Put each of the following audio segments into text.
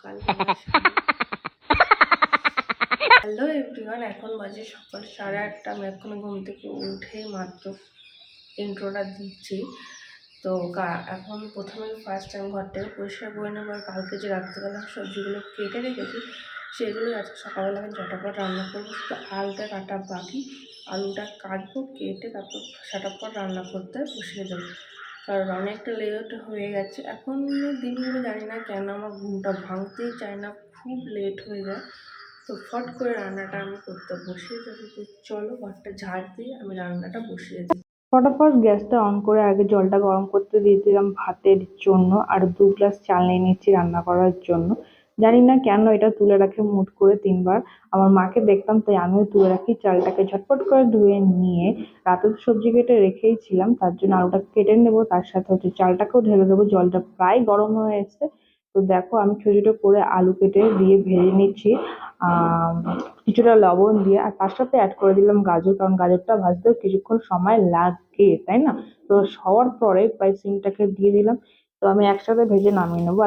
সকাল। Hello everyone, এখন বাজে সকাল 8:30। আমি এখনো ঘুম থেকে উঠেই মাত্র ইন্ট্রোটা দিচ্ছি। তো এখন প্রথমে ফার্স্ট টাইম ঘরটাকে পরিষ্কার করে নেবো। আর কালকে যে রাত্রিবেলা সবজিগুলো কেটে রেখেছি সেগুলোই আজকে সকালবেলা আমি ঝটাপট রান্না করবো। শুধু আলুটা কাটা বাকি, আলুটা কাটবো, কেটে তারপর ঝটাপট রান্না করতে বসিয়ে দেবো। কারণ অনেকটা লেট হয়ে গেছে। এখন দিনগুলো জানি না কেন আমার ঘুমটা ভাঙতেই চায় না, খুব লেট হয়ে যায়। তো ফট করে রান্নাটা আমি করতে বসিয়ে যাবো। তো চলো ঘরটা ঝাড় দিয়ে আমি রান্নাটা বসিয়ে দিই। ফটাফট গ্যাসটা অন করে আগে জলটা গরম করতে দিয়েছিলাম ভাতের জন্য, আর 2 গ্লাস চাল নিয়ে নিচ্ছি রান্না করার জন্য। জানি না কেন এটা তুলে রাখে মুট করে 3 বার। আমার মাকে দেখতাম, তাই আমিও তুলে রাখি। চালটাকে ঝটপট করে ধুয়ে নিয়ে রাতে তো সবজি কেটে রেখেই ছিলাম, তার জন্য আলুটা কেটে নেবো, তার সাথে চালটাকেও ঢেলে দেবো। জলটা প্রায় গরম হয়ে এসছে। তো দেখো আমি ছোট ছোট করে আলু কেটে দিয়ে ভেজে নিচ্ছি আহ কিছুটা লবণ দিয়ে, আর তার সাথে অ্যাড করে দিলাম গাজর, কারণ গাজরটা ভাজতেও কিছুক্ষণ সময় লাগে, তাই না? তো হওয়ার পরে প্রায় সিমটাকে দিয়ে দিলাম। তো আমি একসাথে ভেজে নামিয়ে নেবো।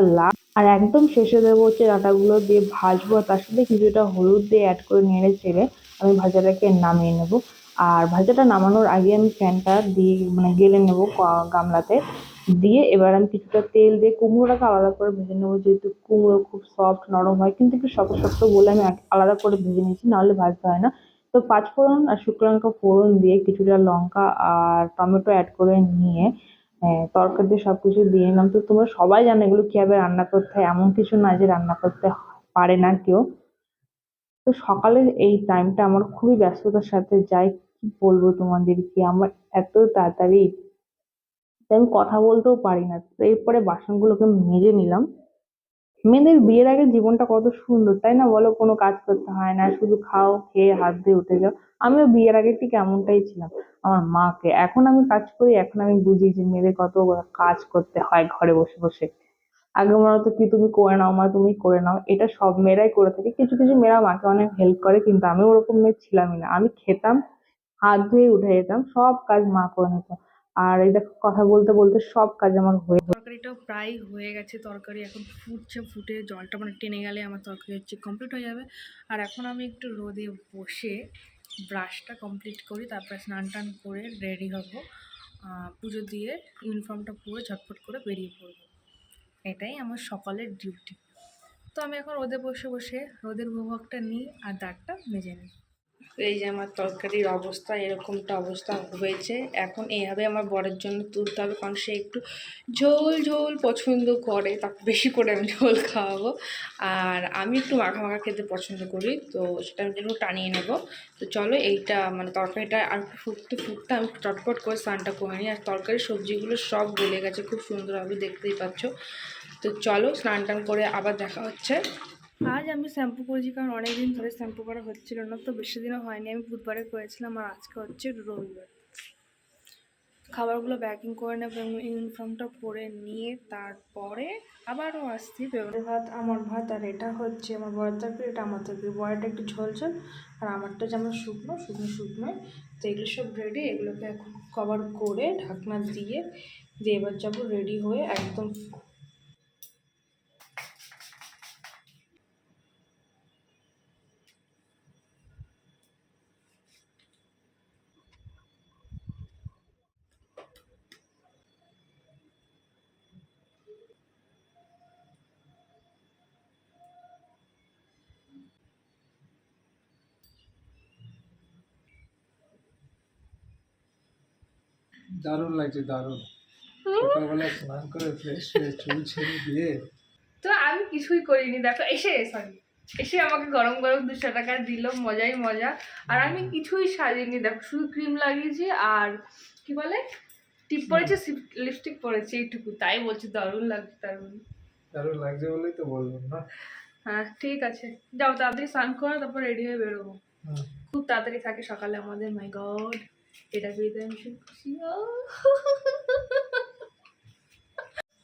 আর একদম শেষে দেবো হচ্ছে ডাঁটাগুলো দিয়ে ভাজবো, আর তার সাথে কিছুটা হলুদ দিয়ে অ্যাড করে নেড়ে চেড়ে আমি ভাজাটাকে নামিয়ে নেবো। আর ভাজাটা নামানোর আগে আমি ফ্যানটা দিয়ে মানে গেলে নেবো গামলাতে দিয়ে। এবার আমি কিছুটা তেল দিয়ে কুমড়োটাকে আলাদা করে ভেজে নেবো, যেহেতু কুমড়ো খুব সফট নরম হয়, কিন্তু একটু শক্ত শক্ত বলে আমি আলাদা করে ভেজে নিয়েছি, নাহলে ভাজতে হয় না। তো পাঁচফোড়ন আর শুকনো লঙ্কা ফোড়ন দিয়ে কিছুটা লঙ্কা আর টমেটো অ্যাড করে নিয়ে তরকারিতে সবকিছু দিয়ে নিলাম। তো তোমরা সবাই জানো এগুলো কিভাবে রান্না করতে হয়, এমন কিছু না যে রান্না করতে পারে না কেউ। তো সকালের এই টাইমটা আমার খুবই ব্যস্ততার সাথে যায়, কি বলবো তোমাদেরকে, আমার এত তাড়াতাড়ি যে আমি কথা বলতেও পারি না। তো এরপরে বাসনগুলোকে মেজে নিলাম। মেয়েদের বিয়ের আগে জীবনটা কত সুন্দর, তাই না বলো? কোনো কাজ করতে হয় না, শুধু খাও, খেয়ে হাত দিয়ে উঠে যাও। আমিও বিয়ের আগে ঠিক এমনটাই ছিলাম আমার মাকে। এখন আমি কাজ করি, এখন আমি বুঝি যে মেয়েদের কত কাজ করতে হয় ঘরে বসে বসে। আগে মনে হতো কি তুমি করে নাও মা, তুমি করে নাও, এটা সব মেয়েরাই করে থাকে। কিছু কিছু মেয়েরা মাকে অনেক হেল্প করে, কিন্তু আমি ওরকম মেয়ে ছিলামই না। আমি খেতাম, হাত ধুয়ে উঠে যেতাম, সব কাজ মা করে নিত। আর এই দেখো কথা বলতে বলতে সব কাজ আমার হয়ে। তরকারিটাও প্রায় হয়ে গেছে। তরকারি এখন ফুটছে, ফুটে জলটা মানে টেনে গেলে আমার তরকারি হচ্ছে কমপ্লিট হয়ে যাবে। আর এখন আমি একটু রোদে বসে ব্রাশটা কমপ্লিট করি, তারপরে স্নান টান করে রেডি হব, পুজো দিয়ে ইউনিফর্মটা পরে ঝটপট করে বেরিয়ে পড়বো। এটাই আমার সকালের ডিউটি। তো আমি এখন রোদে বসে বসে রোদের উপভোগটা নিই আর দাঁতটা মেজে নিই। এই যে আমার তরকারির অবস্থা, এরকমটা অবস্থা হয়েছে। এখন এইভাবে আমার বরের জন্য তুলতে হবে, কারণ সে একটু ঝোল ঝোল পছন্দ করে, তাকে বেশি করে আমি ঝোল খাওয়াবো। আর আমি একটু মাখা মাখা খেতে পছন্দ করি, তো সেটা আমি একটু টানিয়ে নেবো। তো চলো এইটা মানে তরকারিটা আর ফুটতে ফুটতে আমি চটপট করে স্নানটা করে নিই। আর তরকারি সবজিগুলো সব গলে গেছে খুব সুন্দরভাবে, দেখতেই পাচ্ছ। তো চলো স্নান টান করে আবার দেখা হচ্ছে। আজ আমি শ্যাম্পু করেছি, কারণ অনেকদিন ধরে শ্যাম্পু করা হচ্ছিল না। তো বেশি দিনও হয়নি, আমি বুধবারে করেছিলাম, আর আজকে হচ্ছে রবিবার। খাবারগুলো প্যাকিং করে নেবো এবং ইউনিফর্মটা পরে নিয়ে তারপরে আবারও আসছি। ভাত, আমার ভাত, আর এটা হচ্ছে আমার বয়ের তরকারি, এটা আমার তরকারি। বয়েরটা একটু ঝোল ঝোল আর আমারটা যেমন শুকনো শুকনো শুকনো। তো এগুলো সব রেডি, এগুলোকে এখন কভার করে ঢাকনা দিয়ে এবার যাবো রেডি হয়ে একদম। দারুণ লাগছে, দারুণ। সকালবেলা স্নান করে ফ্রেশ হয়ে চুল ছেড়ে দিয়ে। তো আমি কিছুই করিনি, দেখো এসে আমাকে গরম গরম 200 টাকা দিল, মজাই মজা। আর আমি কিছুই সাজিনি, দেখো শুধু ক্রিম লাগিয়েছি আর কি বলে টিপ পরেছি, লিপস্টিক পরেছি, এইটুকু। তাই বলছি দারুণ লাগছে, দারুণ দারুণ লাগছে বলেই তো বললাম না। হ্যাঁ ঠিক আছে, যাও তাড়াতাড়ি স্নান করো, তারপর রেডি হয়ে বেরোবো। হুম। খুব তাড়াতাড়ি থাকে সকালে আমাদের, মাই গড, এটা পেয়ে আমি ভীষণ খুশি।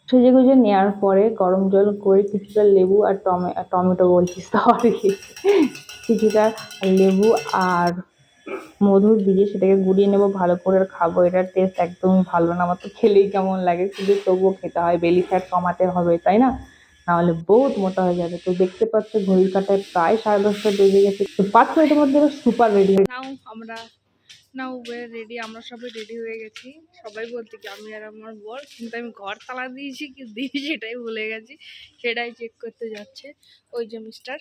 সেজেগুজে নেওয়ার পরে গরম জল করে কিছুটা লেবু আর টমেটো বলছি, সরি, কিছুটা লেবু আর মধু দিয়ে সেটাকে গুলিয়ে নেবো ভালো করে, আর খাবো। এটার টেস্ট একদমই ভালো না, আমার তো খেলেই কেমন লাগে, কিন্তু তবুও খেতে হয়, বেলি ফ্যাট কমাতে হবে, তাই না? নাহলে বহুত মোটা হয়ে যাবে। তো দেখতে পাচ্ছ ঘড়ির কাঁটায় প্রায় 10:30 বেজে গেছে, তো 5 মিনিটের মধ্যে সুপার রেডি হয়ে নাও ওয়ে রেডি, আমরা সবাই রেডি হয়ে গেছি। সবাই বলতে কি আমি আর আমার বর, কিন্তু আমি ঘর তালা দিয়েছি কি দিই সেটাই ভুলে গেছি, সেটাই চেক করতে যাচ্ছে ওই যে মিস্টার।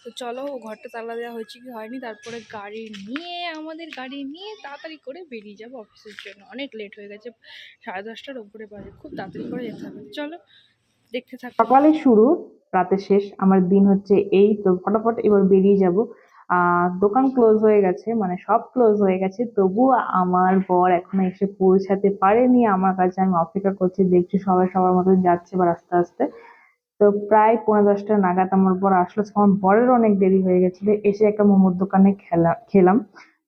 তো চলো, ও ঘরটা তালা দেওয়া হয়েছে কি হয়নি, তারপরে আমাদের গাড়ি নিয়ে তাড়াতাড়ি করে বেরিয়ে যাবো অফিসের জন্য। অনেক লেট হয়ে গেছে, 10:30টার উপরে বাজে, খুব তাড়াতাড়ি করে যেতে হবে। চলো দেখতে থাকো। সকালে শুরু, রাতে শেষ, আমার দিন হচ্ছে এই। তো ফটাফট এবার বেরিয়ে যাব। দোকান ক্লোজ হয়ে গেছে, মানে সব ক্লোজ হয়ে গেছে, তবুও আমার বর এখনো এসে পৌঁছাতে পারেনি আমার কাছে। আমি অপেক্ষা করছি, দেখছি সবাই সবার মতন যাচ্ছে বা আস্তে আস্তে। তো প্রায় 10:45 নাগাদ আমার বর আসলো। আমার বরের অনেক দেরি হয়ে গেছিল, এসে একটা মোমোর দোকানে খেলাম।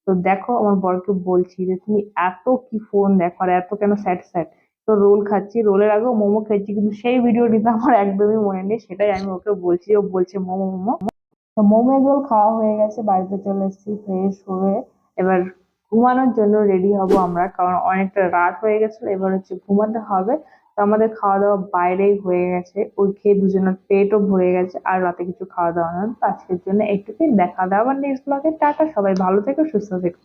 তো দেখো, আমার বরকে বলছি যে তুমি এত কি ফোন দেখো আর এত কেন স্যাড স্যাড। তো রোল খাচ্ছি, রোলের আগেও মোমো খেয়েছি, কিন্তু সেই ভিডিওটিতে আমার একদমই মনে নেই, সেটাই আমি ওকে বলছি। ও বলছে মোমো মোমো। তো মোমো এগ রোল খাওয়া হয়ে গেছে, বাড়িতে চলে এসেছি ফ্রেশ হয়ে। এবার ঘুমানোর জন্য রেডি হব আমরা, কারণ অনেকটা রাত হয়ে গেছিল, এবার হচ্ছে ঘুমাতে হবে। তো আমাদের খাওয়া দাওয়া বাইরেই হয়ে গেছে, ওই খেয়ে দুজনের পেটও ভরে গেছে, আর রাতে কিছু খাওয়া দাওয়া না। তো আজকের জন্য একটুকুই, দেখা দাওয়া নেক্সট ব্লগে। টাটা, সবাই ভালো থেকো, সুস্থ থেকো।